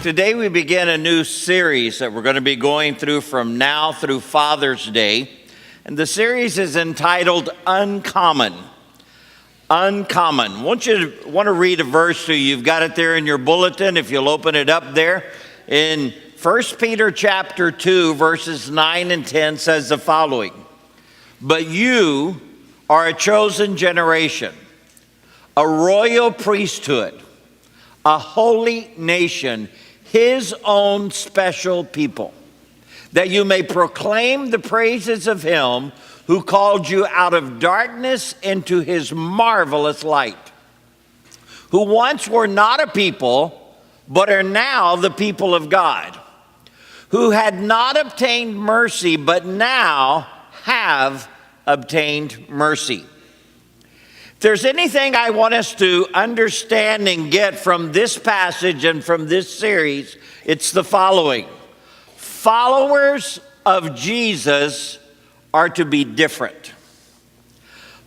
Today we begin a new series that we're going to be going through from now through Father's Day. And the series is entitled unCommon. unCommon. I want to read a verse to you. You've got it there in your bulletin if you'll open it up there. In 1 Peter chapter 2, verses 9 and 10 says the following. But you are a chosen generation, a royal priesthood, a holy nation, his own special people, that you may proclaim the praises of him who called you out of darkness into his marvelous light, who once were not a people, but are now the people of God, who had not obtained mercy, but now have obtained mercy. If there's anything I want us to understand and get from this passage and from this series, it's the following. Followers of Jesus are to be different.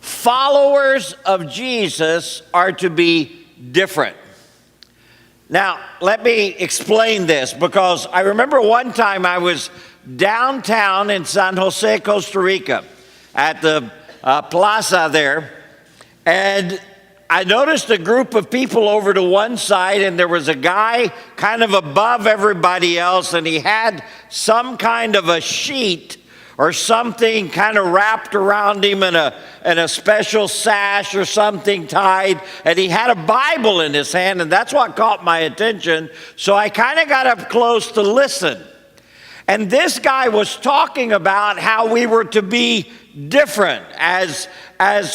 Followers of Jesus are to be different. Now, let me explain this, because I remember one time I was downtown in San Jose, Costa Rica, at the plaza there, and I noticed a group of people over to one side, and there was a guy kind of above everybody else, and he had some kind of a sheet or something kind of wrapped around him and a special sash or something tied, and he had a Bible in his hand, and that's what caught my attention. So I kind of got up close to listen. And this guy was talking about how we were to be different as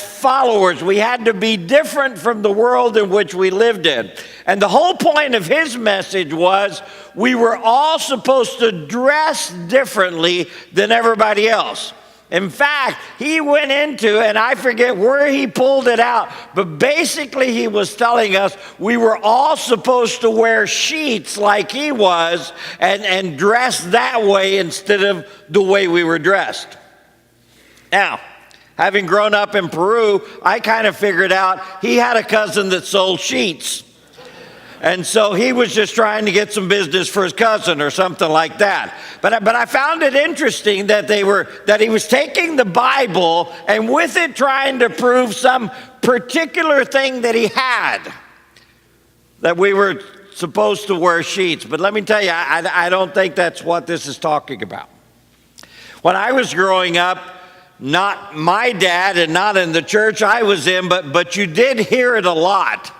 followers. We had to be different from the world in which we lived in. And the whole point of his message was we were all supposed to dress differently than everybody else. In fact, he went into, and I forget where he pulled it out, but basically he was telling us we were all supposed to wear sheets like he was and dress that way instead of the way we were dressed. Now, having grown up in Peru, I kind of figured out he had a cousin that sold sheets. And so he was just trying to get some business for his cousin or something like that. But I found it interesting that he was taking the Bible and with it trying to prove some particular thing that he had, that we were supposed to wear sheets. But let me tell you, I don't think that's what this is talking about. When I was growing up, not my dad and not in the church I was in, but you did hear it a lot.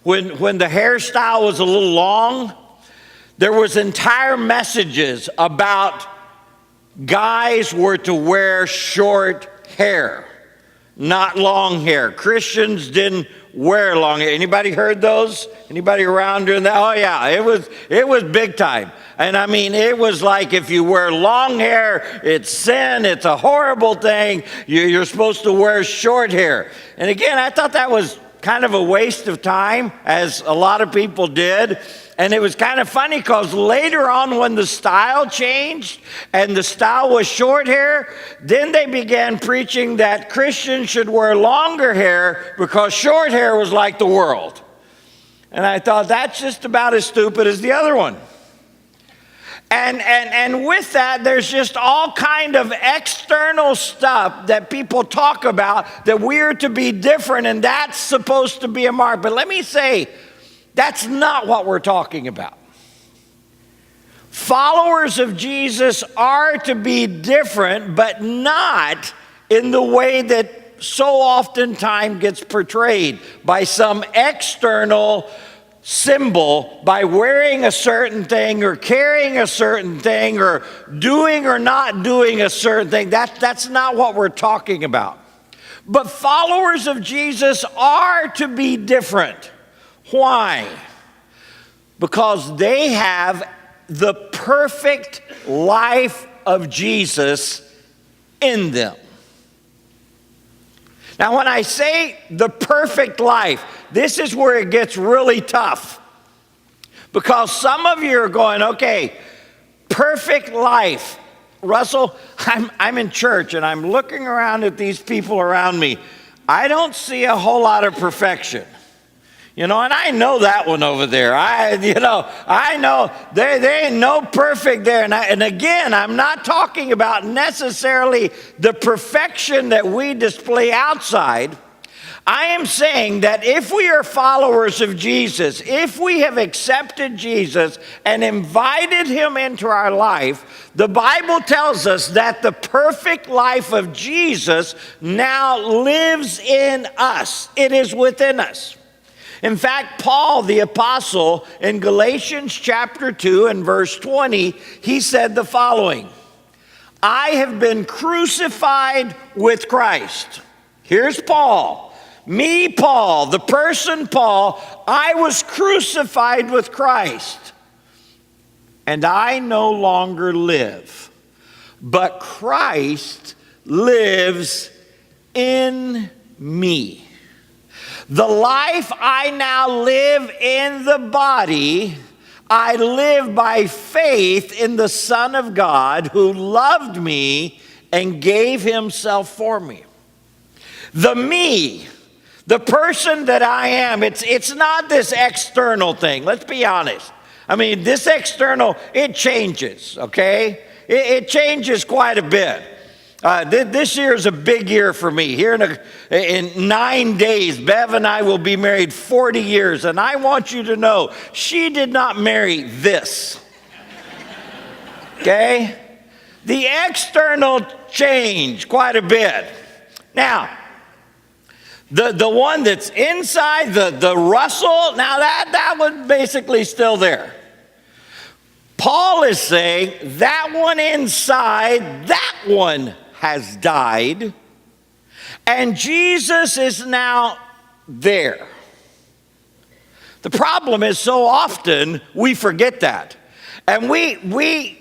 When the hairstyle was a little long, there was entire messages about guys were to wear short hair, not long hair. Christians didn't wear long hair. Anybody heard those? Anybody around doing that? Oh yeah, it was big time. And I mean, it was like if you wear long hair, it's sin, it's a horrible thing. You're supposed to wear short hair. And again, I thought that was kind of a waste of time, as a lot of people did. And it was kind of funny because later on when the style changed and the style was short hair, then they began preaching that Christians should wear longer hair because short hair was like the world. And I thought that's just about as stupid as the other one. And with that, there's just all kind of external stuff that people talk about that we're to be different, and that's supposed to be a mark. But let me say, that's not what we're talking about. Followers of Jesus are to be different, but not in the way that so oftentimes gets portrayed by some external symbol, by wearing a certain thing or carrying a certain thing or doing or not doing a certain thing. That's not what we're talking about. But followers of Jesus are to be different. Why? Because they have the perfect life of Jesus in them. Now, when I say the perfect life, this is where it gets really tough. Because some of you are going, okay, perfect life. Russell, I'm in church and I'm looking around at these people around me. I don't see a whole lot of perfection. You know, and I know that one over there. I know there ain't no perfect there. And again, I'm not talking about necessarily the perfection that we display outside. I am saying that if we are followers of Jesus, if we have accepted Jesus and invited him into our life, the Bible tells us that the perfect life of Jesus now lives in us. It is within us. In fact, Paul the apostle in Galatians chapter 2 and verse 20, he said the following: I have been crucified with Christ. Here's Paul. Me, Paul, the person Paul, I was crucified with Christ. And I no longer live, but Christ lives in me. The life I now live in the body, I live by faith in the Son of God who loved me and gave himself for me. The me, the person that I am, it's not this external thing. Let's be honest. I mean, this external, it changes, okay? It changes quite a bit. This year is a big year for me. Here in 9 days, Bev and I will be married 40 years. And I want you to know, she did not marry this. Okay? The external changed quite a bit. Now, the one that's inside, the Russell, now that one's basically still there. Paul is saying that one inside, that one has died, and Jesus is now there. The problem is so often we forget that. And we're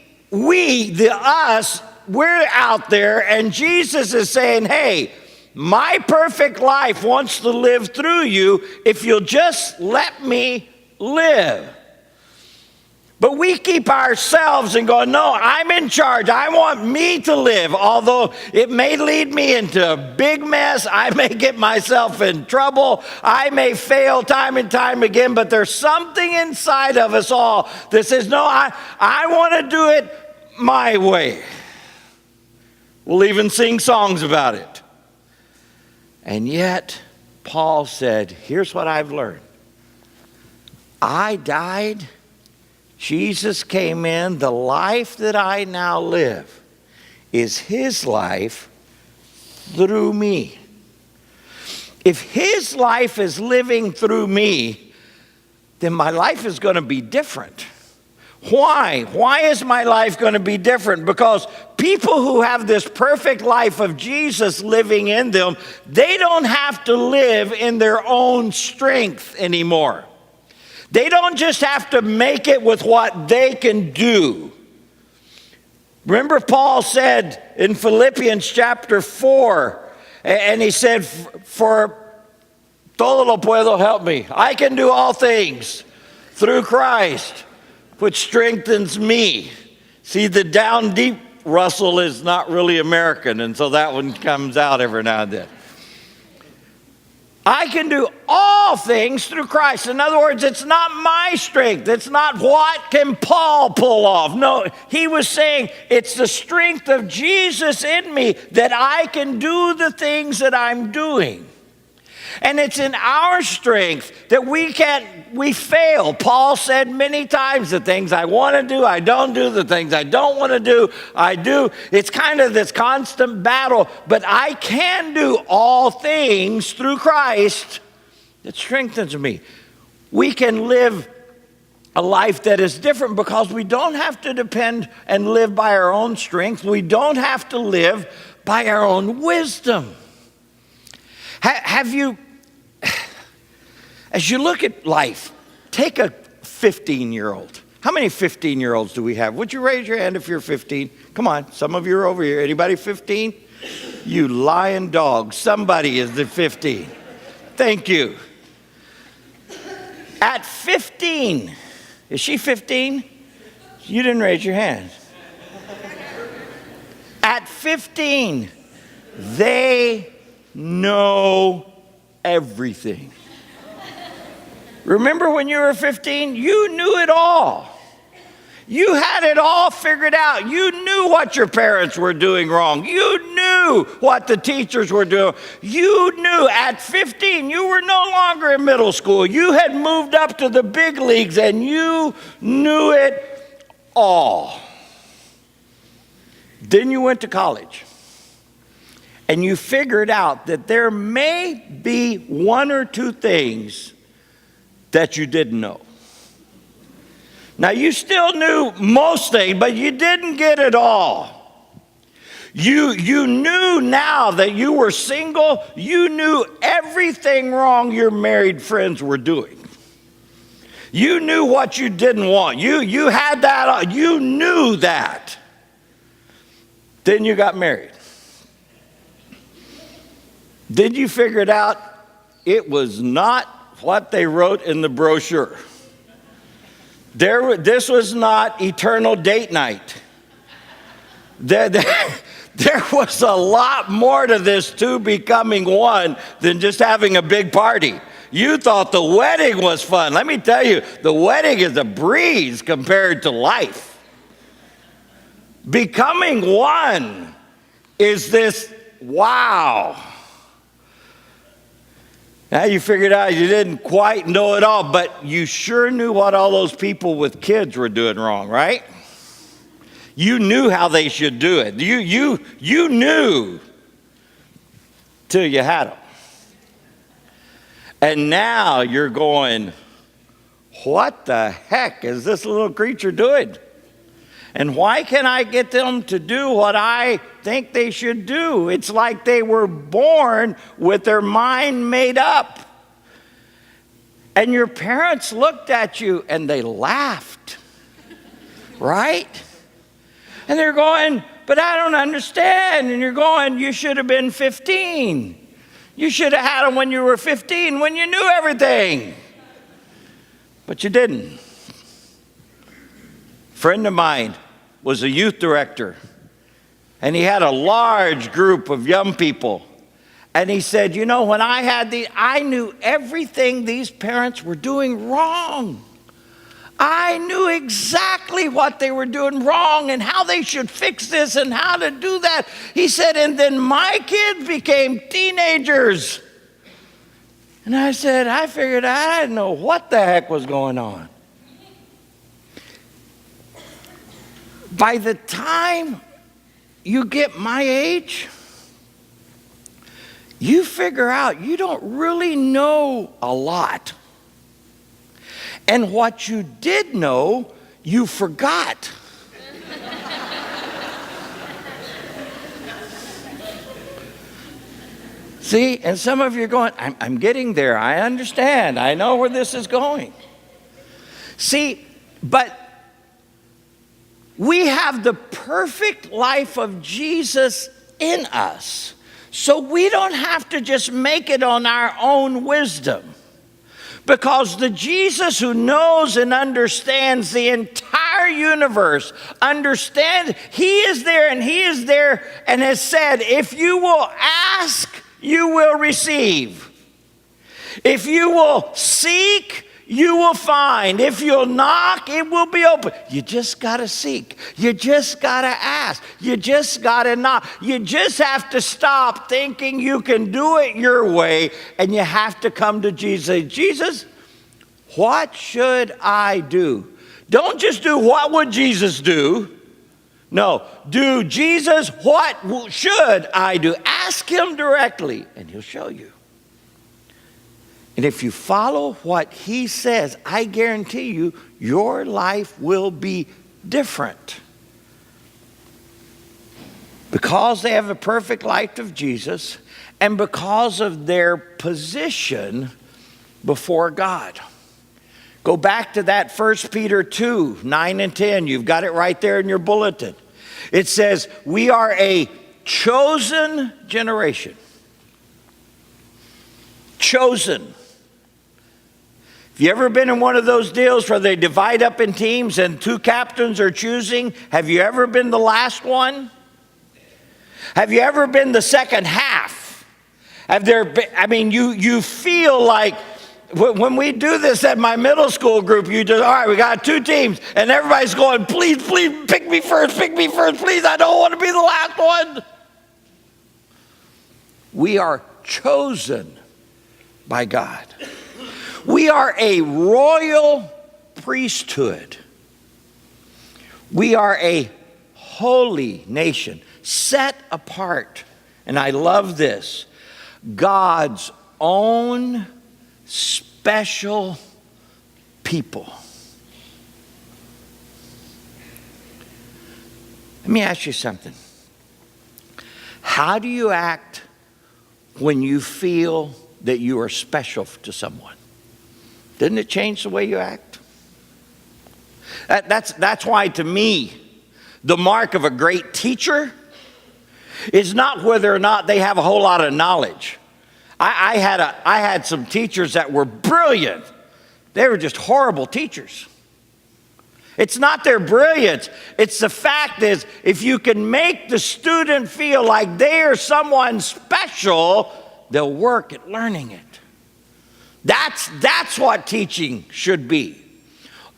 out there, and Jesus is saying, hey, my perfect life wants to live through you if you'll just let me live. But we keep ourselves and go, no, I'm in charge. I want me to live. Although it may lead me into a big mess. I may get myself in trouble. I may fail time and time again. But there's something inside of us all that says, no, I want to do it my way. We'll even sing songs about it. And yet, Paul said, here's what I've learned. I died. Jesus came in. The life that I now live is his life through me. If his life is living through me, then my life is going to be different. Why? Why is my life going to be different? Because people who have this perfect life of Jesus living in them, they don't have to live in their own strength anymore. They don't just have to make it with what they can do. Remember, Paul said in Philippians chapter 4, and he said, for todo lo puedo, help me. I can do all things through Christ, which strengthens me. See, the down deep Russell is not really American, and so that one comes out every now and then. I can do all things through Christ. In other words, it's not my strength. It's not what can Paul pull off. No, he was saying it's the strength of Jesus in me that I can do the things that I'm doing. And it's in our strength that we fail. Paul said many times, the things I want to do, I don't do. The things I don't want to do, I do. It's kind of this constant battle. But I can do all things through Christ that strengthens me. We can live a life that is different because we don't have to depend and live by our own strength. We don't have to live by our own wisdom. Have you, as you look at life, take a 15-year-old. How many 15-year-olds do we have? Would you raise your hand if you're 15? Come on, some of you are over here. Anybody 15? You lying dog. Somebody is the 15. Thank you. At 15, is she 15? You didn't raise your hand. At 15, they know everything. Remember when you were 15? You knew it all. You had it all figured out. You knew what your parents were doing wrong. You knew what the teachers were doing. You knew at 15 you were no longer in middle school. You had moved up to the big leagues and you knew it all. Then you went to college and you figured out that there may be one or two things that you didn't know. Now, you still knew most things, but you didn't get it all. You knew now that you were single, you knew everything wrong your married friends were doing. You knew what you didn't want. You had that, you knew that. Then you got married. Then you figured out it was not what they wrote in the brochure. This was not eternal date night. There was a lot more to this two becoming one than just having a big party. You thought the wedding was fun. Let me tell you, the wedding is a breeze compared to life. Becoming one is this wow. Now you figured out you didn't quite know it all, but you sure knew what all those people with kids were doing wrong, right? You knew how they should do it. You knew till you had them. And now you're going, what the heck is this little creature doing? And why can't I get them to do what I think they should do? It's like they were born with their mind made up. And your parents looked at you and they laughed, right? And they're going, but I don't understand. And you're going, you should have been 15. You should have had them when you were 15, when you knew everything. But you didn't. A friend of mine was a youth director, and he had a large group of young people. And he said, you know, when I knew everything these parents were doing wrong. I knew exactly what they were doing wrong and how they should fix this and how to do that. He said, and then my kids became teenagers. And I said, I figured I didn't know what the heck was going on. By the time you get my age, you figure out you don't really know a lot. And what you did know, you forgot. See, and some of you are going, I'm getting there. I understand. I know where this is going. See, but we have the perfect life of Jesus in us. So we don't have to just make it on our own wisdom. Because the Jesus who knows and understands the entire universe, he is there and has said, if you will ask, you will receive. If you will seek, you will find. If you'll knock, it will be open. You just got to seek. You just got to ask. You just got to knock. You just have to stop thinking you can do it your way, and you have to come to Jesus. Jesus, what should I do? Don't just do what would Jesus do. No, do Jesus, what should I do? Ask him directly, and he'll show you. And if you follow what he says, I guarantee you, your life will be different. Because they have a perfect life of Jesus and because of their position before God. Go back to that 1 Peter 2, 9 and 10. You've got it right there in your bulletin. It says, we are a chosen generation. Chosen. Have you ever been in one of those deals where they divide up in teams and two captains are choosing? Have you ever been the last one? Have you ever been the second half? You feel like when we do this at my middle school group, you just, all right, we got 2 teams, and everybody's going, please, pick me first, please, I don't want to be the last one. We are chosen by God. We are a royal priesthood. We are a holy nation, set apart. And I love this. God's own special people. Let me ask you something. How do you act when you feel that you are special to someone? Doesn't it change the way you act? That's why, to me, the mark of a great teacher is not whether or not they have a whole lot of knowledge. I had some teachers that were brilliant. They were just horrible teachers. It's not their brilliance. It's the fact is, if you can make the student feel like they are someone special, they'll work at learning it. That's what teaching should be.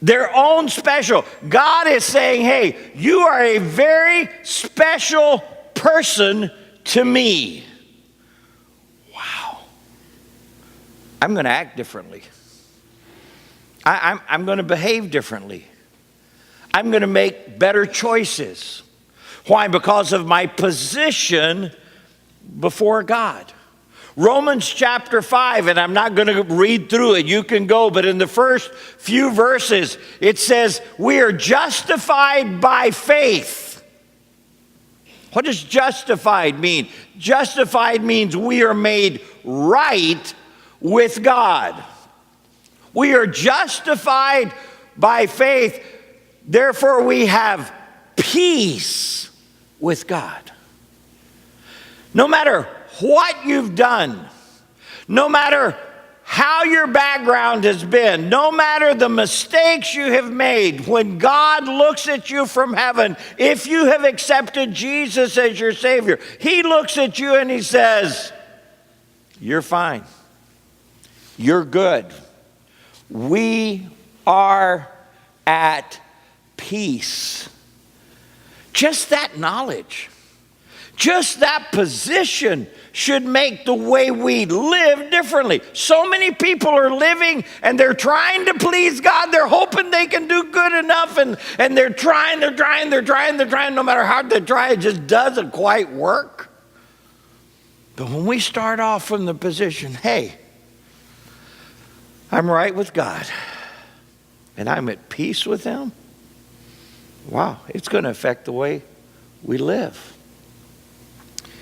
Their own special. God is saying, hey, you are a very special person to me. Wow. I'm going to act differently. I'm going to behave differently. I'm going to make better choices. Why? Because of my position before God. Romans chapter 5, and I'm not going to read through it. You can go, but in the first few verses, it says, we are justified by faith. What does justified mean? Justified means we are made right with God. We are justified by faith. Therefore, we have peace with God. No matter what you've done, no matter how your background has been, no matter the mistakes you have made, when God looks at you from heaven, if you have accepted Jesus as your Savior, He looks at you and He says, you're fine. You're good. We are at peace. Just that knowledge, just that position should make the way we live differently. So many people are living and they're trying to please God. They're hoping they can do good enough, and they're trying. No matter how they try, it just doesn't quite work. But when we start off from the position, hey, I'm right with God and I'm at peace with Him, wow, it's going to affect the way we live.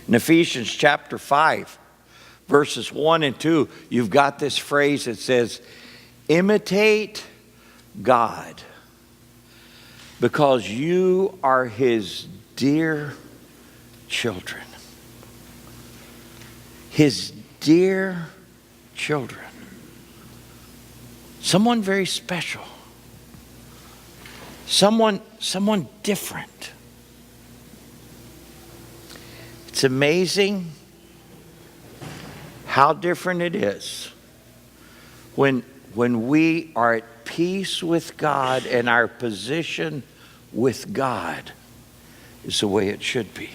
In Ephesians chapter 5, verses 1 and 2, you've got this phrase that says, imitate God because you are His dear children. His dear children. Someone very special. Someone different. It's amazing how different it is when we are at peace with God and our position with God is the way it should be.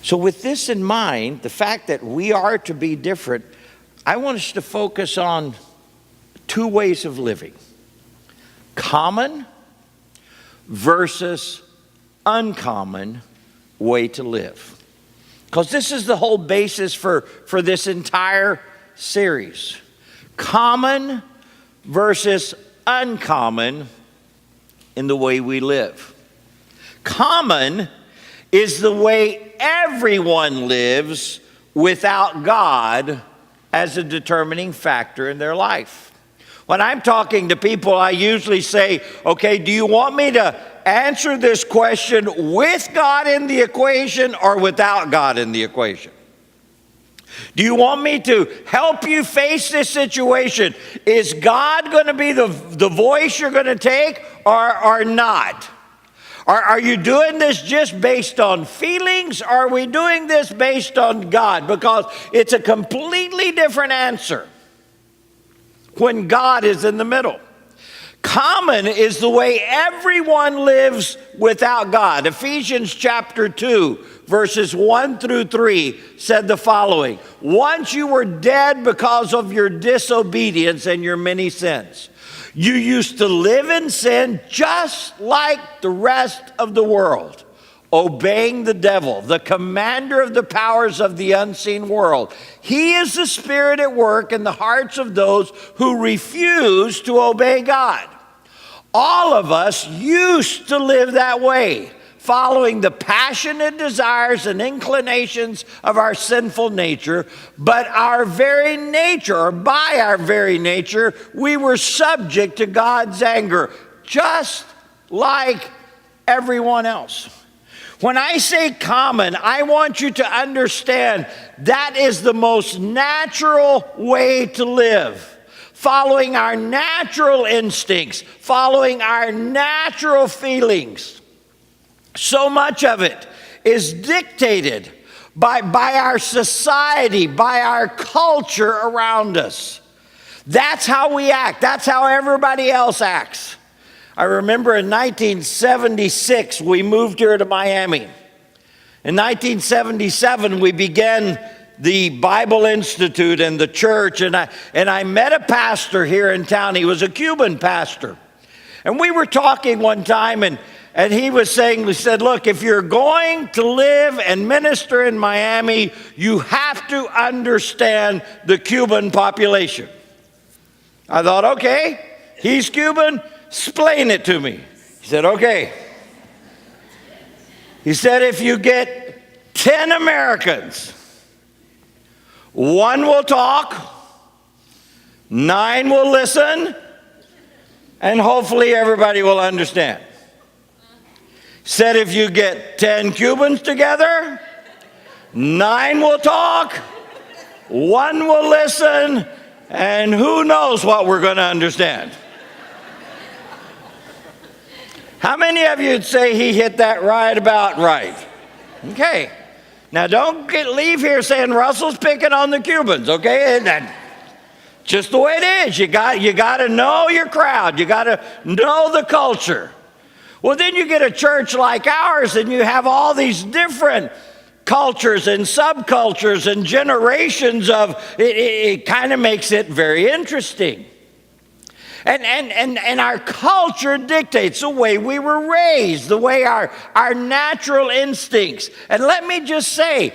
So with this in mind, the fact that we are to be different, I want us to focus on 2 ways of living. Common versus uncommon way to live. Because this is the whole basis for this entire series. Common versus uncommon in the way we live. Common is the way everyone lives without God as a determining factor in their life. When I'm talking to people, I usually say, okay, do you want me to answer this question with God in the equation or without God in the equation? Do you want me to help you face this situation? Is God going to be the voice you're going to take or not? Are you doing this just based on feelings? Or are we doing this based on God? Because it's a completely different answer. when God is in the middle. Common is the way everyone lives without God. Ephesians chapter 2, verses 1 through 3 said the following: once you were dead because of your disobedience and your many sins. You used to live in sin just like the rest of the world, obeying the devil, the commander of the powers of the unseen world. He is the spirit at work in the hearts of those who refuse to obey God. All of us used to live that way, following the passionate desires and inclinations of our sinful nature, but our very nature, or by our very nature, we were subject to God's anger, just like everyone else. When I say common, I want you to understand that is the most natural way to live. Following our natural instincts, following our natural feelings. So much of it is dictated by our society, by our culture around us. That's how we act. That's how everybody else acts. I remember in 1976, we moved here to Miami. In 1977, we began the Bible Institute and the church, and I met a pastor here in town. He was a Cuban pastor. And we were talking one time, and he said, look, if you're going to live and minister in Miami, you have to understand the Cuban population. I thought, okay, he's Cuban, explain it to me. He said, okay. He said, if you get 10 Americans, 1 will talk, 9 will listen, and hopefully everybody will understand. Said if you get 10 Cubans together, 9 will talk, 1 will listen, and who knows what we're going to understand. How many of you would say he hit that right about right? Okay. Now, don't leave here saying Russell's picking on the Cubans, okay? That's just the way it is. You got to know your crowd. You got to know the culture. Well, then you get a church like ours, and you have all these different cultures and subcultures and generations of it. It kind of makes it very interesting. And our culture dictates the way we were raised, the way our natural instincts. And let me just say,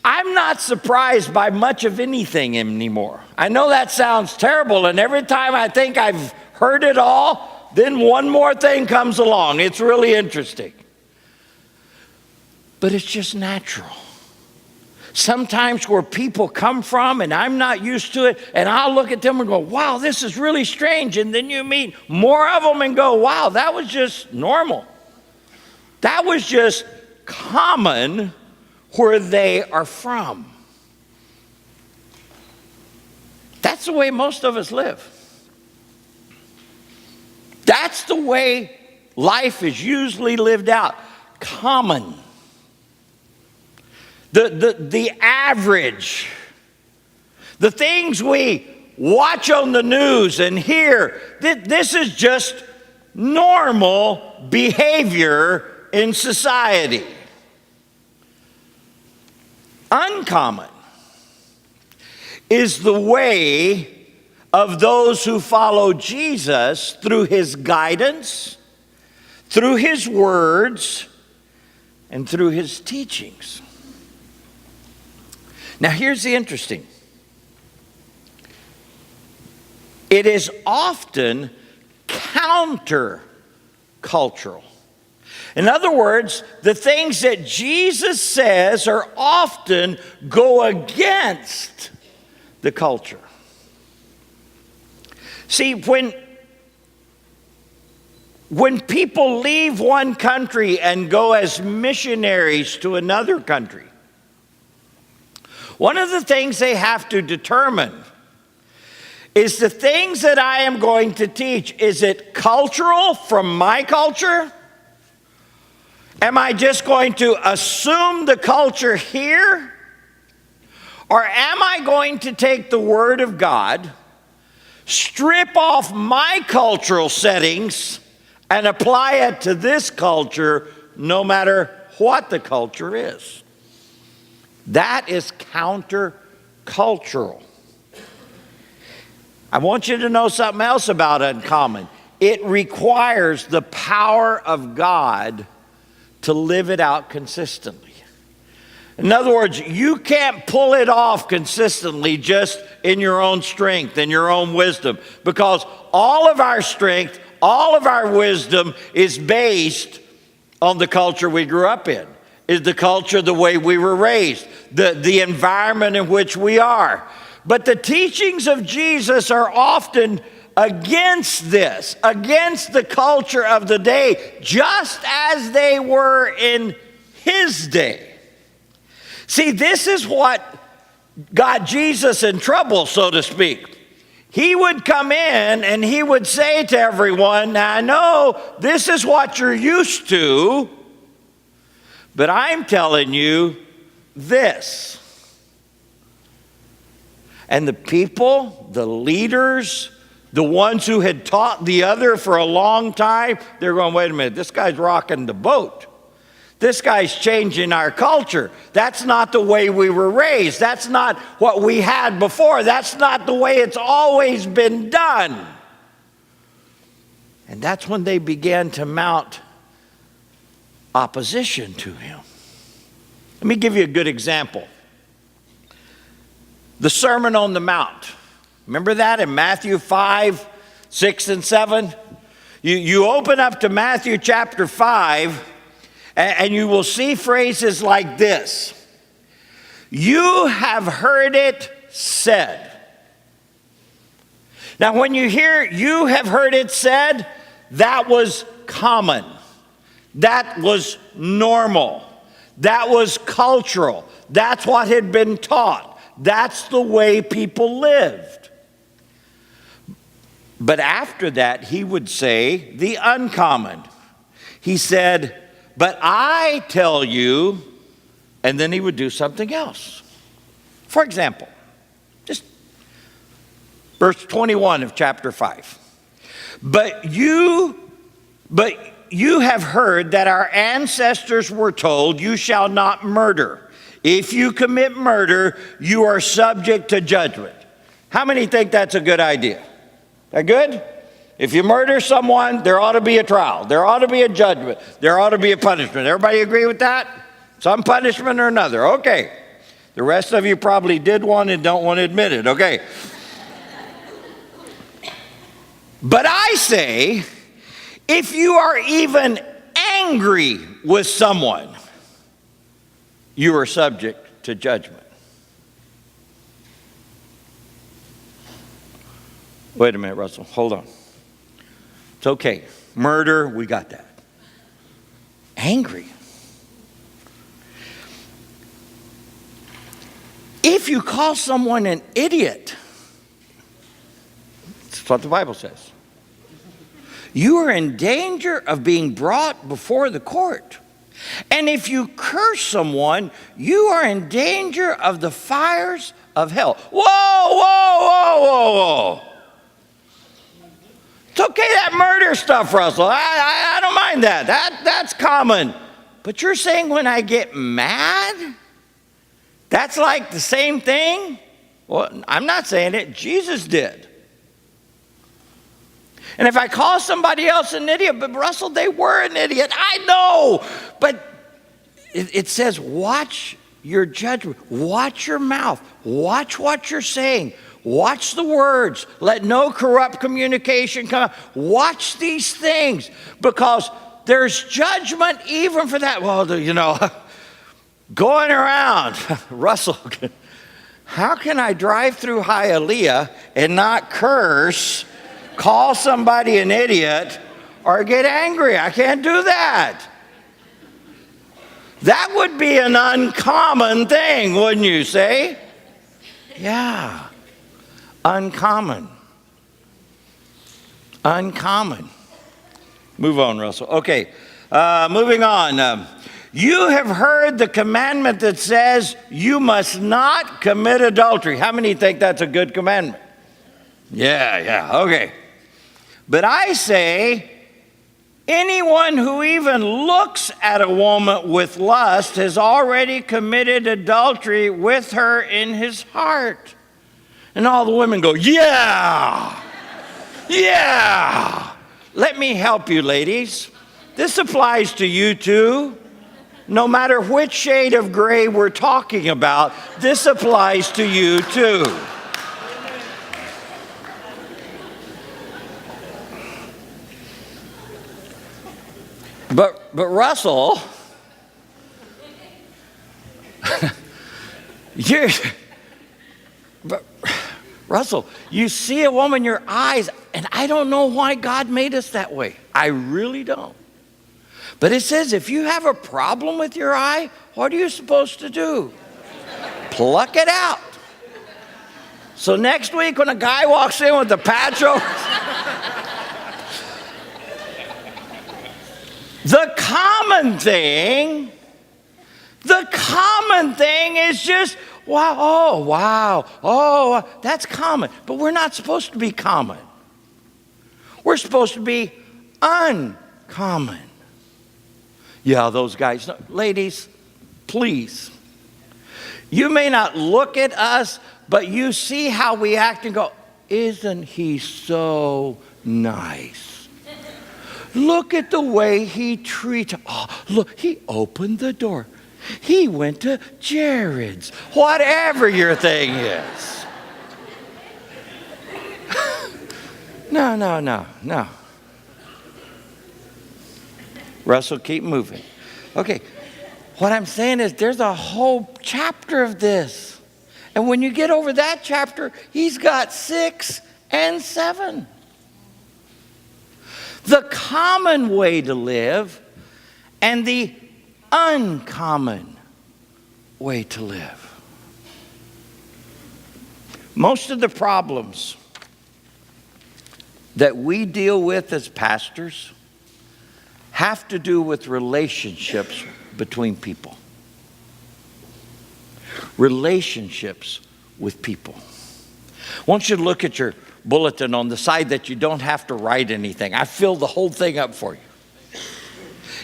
I'm not surprised by much of anything anymore. I know that sounds terrible, and every time I think I've heard it all, then one more thing comes along. It's really interesting. But it's just natural. Sometimes where people come from and I'm not used to it, and I'll look at them and go, wow, this is really strange. And then you meet more of them and go, wow, that was just normal. That was just common where they are from. That's the way most of us live. That's the way life is usually lived out. Common. The average, the things we watch on the news and hear, this is just normal behavior in society. Uncommon is the way of those who follow Jesus through his guidance, through his words, and through his teachings. Now, here's the interesting. It is often counter-cultural. In other words, the things that Jesus says are often go against the culture. See, when people leave one country and go as missionaries to another country, one of the things they have to determine is the things that I am going to teach, is it cultural from my culture? Am I just going to assume the culture here? Or am I going to take the Word of God, strip off my cultural settings and apply it to this culture, no matter what the culture is. That is countercultural. I want you to know something else about uncommon. It requires the power of God to live it out consistently. In other words, you can't pull it off consistently just in your own strength and your own wisdom, because all of our strength, all of our wisdom is based on the culture we grew up in, is the culture, the way we were raised, the environment in which we are. But the teachings of Jesus are often against this, against the culture of the day, just as they were in his day. See, this is what got Jesus in trouble, so to speak. He would come in and he would say to everyone, now I know this is what you're used to, but I'm telling you this. And the people, the leaders, the ones who had taught the other for a long time, they're going, wait a minute, this guy's rocking the boat. This guy's changing our culture. That's not the way we were raised. That's not what we had before. That's not the way it's always been done. And that's when they began to mount opposition to him. Let me give you a good example. The Sermon on the Mount. Remember that in Matthew 5, 6, and 7? You open up to Matthew chapter 5, and you will see phrases like this. You have heard it said. Now, when you hear you have heard it said, that was common. That was normal. That was cultural. That's what had been taught. That's the way people lived. But after that, he would say the uncommon. He said, but I tell you, and then he would do something else. For example, just verse 21 of chapter 5. But you have heard that our ancestors were told, you shall not murder. If you commit murder, you are subject to judgment. How many think that's a good idea? That good? If you murder someone, there ought to be a trial. There ought to be a judgment. There ought to be a punishment. Everybody agree with that? Some punishment or another. Okay. The rest of you probably did one and don't want to admit it. Okay. But I say, if you are even angry with someone, you are subject to judgment. Wait a minute, Russell. Hold on. It's okay. Murder, we got that. Angry. If you call someone an idiot, that's what the Bible says, you are in danger of being brought before the court. And if you curse someone, you are in danger of the fires of hell. Whoa, whoa, whoa, whoa, whoa. It's okay, that murder stuff, Russell. I don't mind that. That's common. But you're saying when I get mad, that's like the same thing? Well, I'm not saying it. Jesus did. And if I call somebody else an idiot, but Russell, they were an idiot. I know. But it says, watch your judgment. Watch your mouth. Watch what you're saying. Watch the words. Let no corrupt communication come out. Watch these things, because there's judgment even for that. Well, going around, Russell, how can I drive through Hialeah and not curse, call somebody an idiot, or get angry? I can't do that. That would be an uncommon thing, wouldn't you say? Yeah. Uncommon. Uncommon. Move on, Russell. Okay, moving on. You have heard the commandment that says you must not commit adultery. How many think that's a good commandment? Yeah, okay. But I say, anyone who even looks at a woman with lust has already committed adultery with her in his heart. And all the women go, yeah, yeah. Let me help you, ladies. This applies to you too. No matter which shade of gray we're talking about, this applies to you too. But Russell, Russell, you see a woman in your eyes, and I don't know why God made us that way. I really don't. But it says if you have a problem with your eye, what are you supposed to do? Pluck it out. So next week when a guy walks in with a patch over, the common thing is just, wow, that's common. But we're not supposed to be common. We're supposed to be uncommon. Yeah, those guys. No, ladies, please. You may not look at us, but you see how we act and go, isn't he so nice? Look at the way he treats. Oh, look, he opened the door. He went to Jared's. Whatever your thing is. No. Russell, keep moving. Okay, what I'm saying is there's a whole chapter of this. And when you get over that chapter, he's got 6 and 7. The common way to live and the uncommon way to live. Most of the problems that we deal with as pastors have to do with relationships between people. Relationships with people. I want you to look at your bulletin on the side that you don't have to write anything. I filled the whole thing up for you.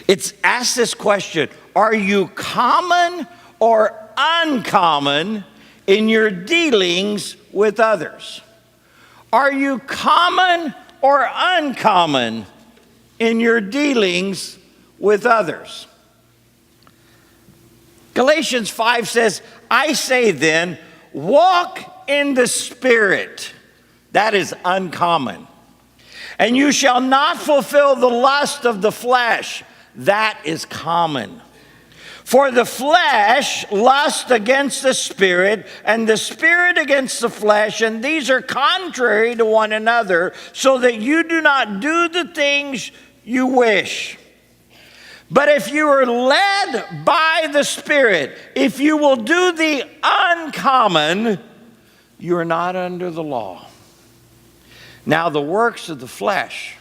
It's asked this question: are you common or uncommon in your dealings with others? Are you common or uncommon in your dealings with others? Galatians 5 says, I say then, walk in the Spirit. That is uncommon. And you shall not fulfill the lust of the flesh. That is common. For the flesh lusts against the Spirit, and the Spirit against the flesh, and these are contrary to one another, so that you do not do the things you wish. But if you are led by the Spirit, if you will do the uncommon, you are not under the law. Now the works of the flesh,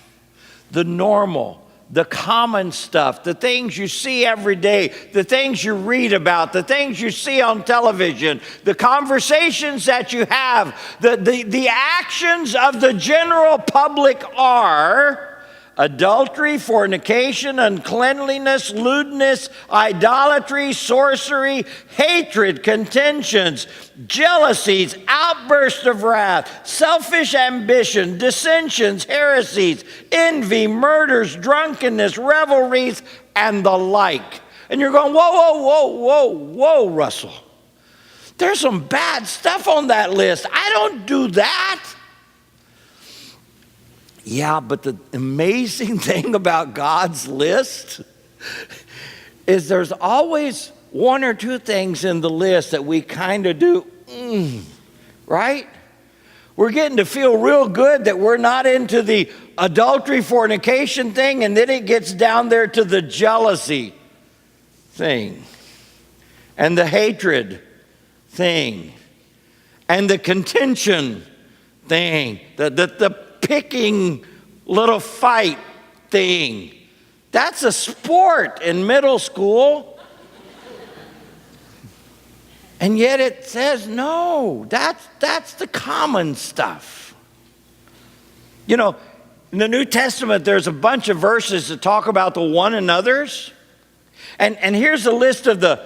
the normal, the common stuff, the things you see every day, the things you read about, the things you see on television, the conversations that you have, the actions of the general public are adultery, fornication, uncleanliness, lewdness, idolatry, sorcery, hatred, contentions, jealousies, outbursts of wrath, selfish ambition, dissensions, heresies, envy, murders, drunkenness, revelries, and the like. And you're going, whoa, Russell. There's some bad stuff on that list. I don't do that. Yeah, but the amazing thing about God's list is there's always one or two things in the list that we kind of do, right? We're getting to feel real good that we're not into the adultery, fornication thing, and then it gets down there to the jealousy thing, and the hatred thing, and the contention thing, the picking little fight thing. That's a sport in middle school. And yet it says, no, that's the common stuff. You know, in the New Testament, there's a bunch of verses that talk about the one another's. And here's a list of the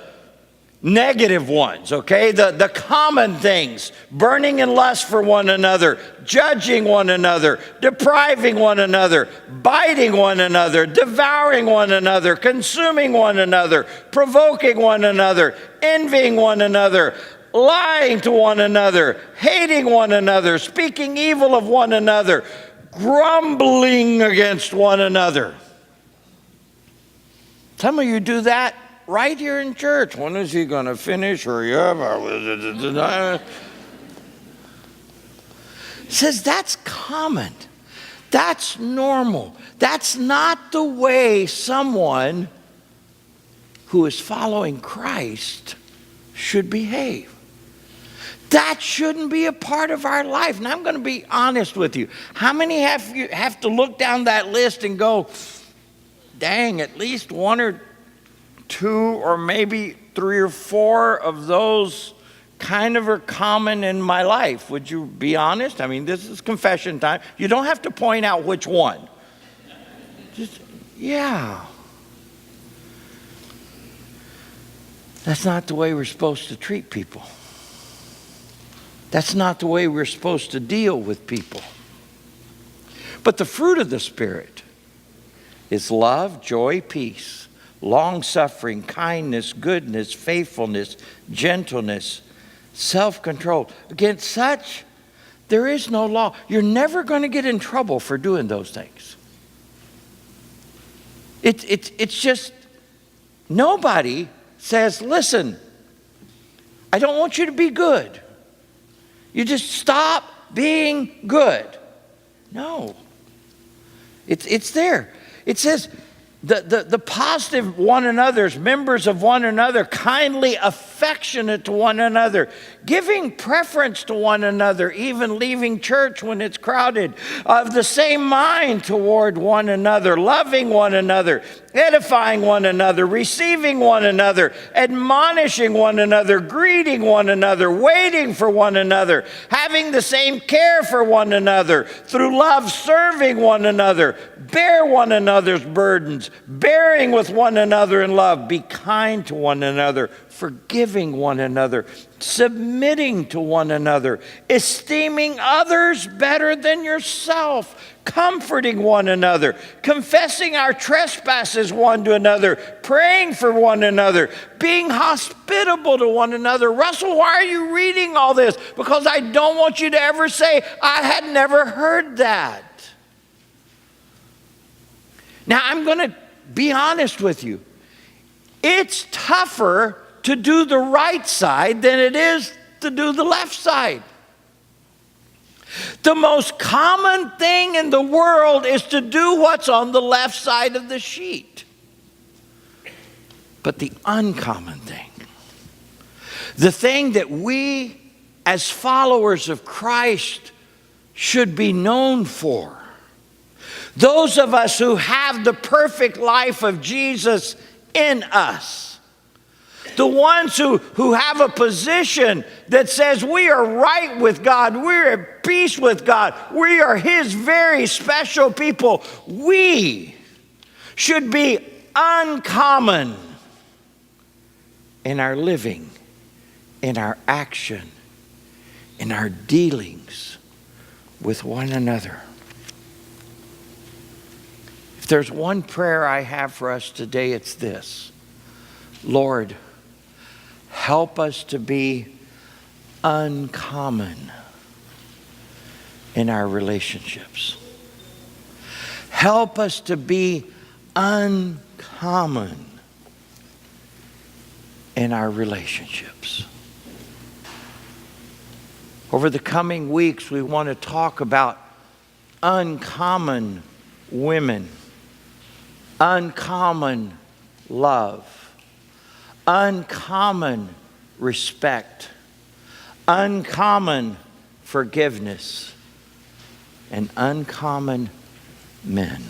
negative ones, okay? The common things: burning in lust for one another, judging one another, depriving one another, biting one another, devouring one another, consuming one another, provoking one another, envying one another, lying to one another, hating one another, speaking evil of one another, grumbling against one another. Some of you do that right here in church. When is he going to finish? Hurry up. It says that's common. That's normal. That's not the way someone who is following Christ should behave. That shouldn't be a part of our life. And I'm going to be honest with you. How many have to look down that list and go, dang, at least one or two or maybe three or four of those kind of are common in my life? Would you be honest? I mean, this is confession time. You don't have to point out which one. Just, yeah. That's not the way we're supposed to treat people. That's not the way we're supposed to deal with people. But the fruit of the Spirit is love, joy, peace, long-suffering, kindness, goodness, faithfulness, gentleness, self-control. Against such, there is no law. You're never going to get in trouble for doing those things. It's just, nobody says, listen, I don't want you to be good. You just stop being good. No. It's there. It says the positive one another's, members of one another, kindly affectionate to one another, giving preference to one another, even leaving church when it's crowded, of the same mind toward one another, loving one another, edifying one another, receiving one another, admonishing one another, greeting one another, waiting for one another, having the same care for one another, through love serving one another, bear one another's burdens, bearing with one another in love, be kind to one another, forgiving one another, submitting to one another, esteeming others better than yourself, comforting one another, confessing our trespasses one to another, praying for one another, being hospitable to one another. Russell, why are you reading all this? Because I don't want you to ever say, I had never heard that. Now, I'm going to be honest with you. It's tougher to do the right side than it is to do the left side. The most common thing in the world is to do what's on the left side of the sheet. But the uncommon thing, the thing that we as followers of Christ should be known for, those of us who have the perfect life of Jesus in us, the ones who have a position that says we are right with God, we're at peace with God, we are His very special people, we should be uncommon in our living, in our action, in our dealings with one another. If there's one prayer I have for us today, it's this: Lord, help us to be uncommon in our relationships. Help us to be uncommon in our relationships. Over the coming weeks, we want to talk about uncommon women, uncommon love, uncommon respect, uncommon forgiveness, and uncommon men.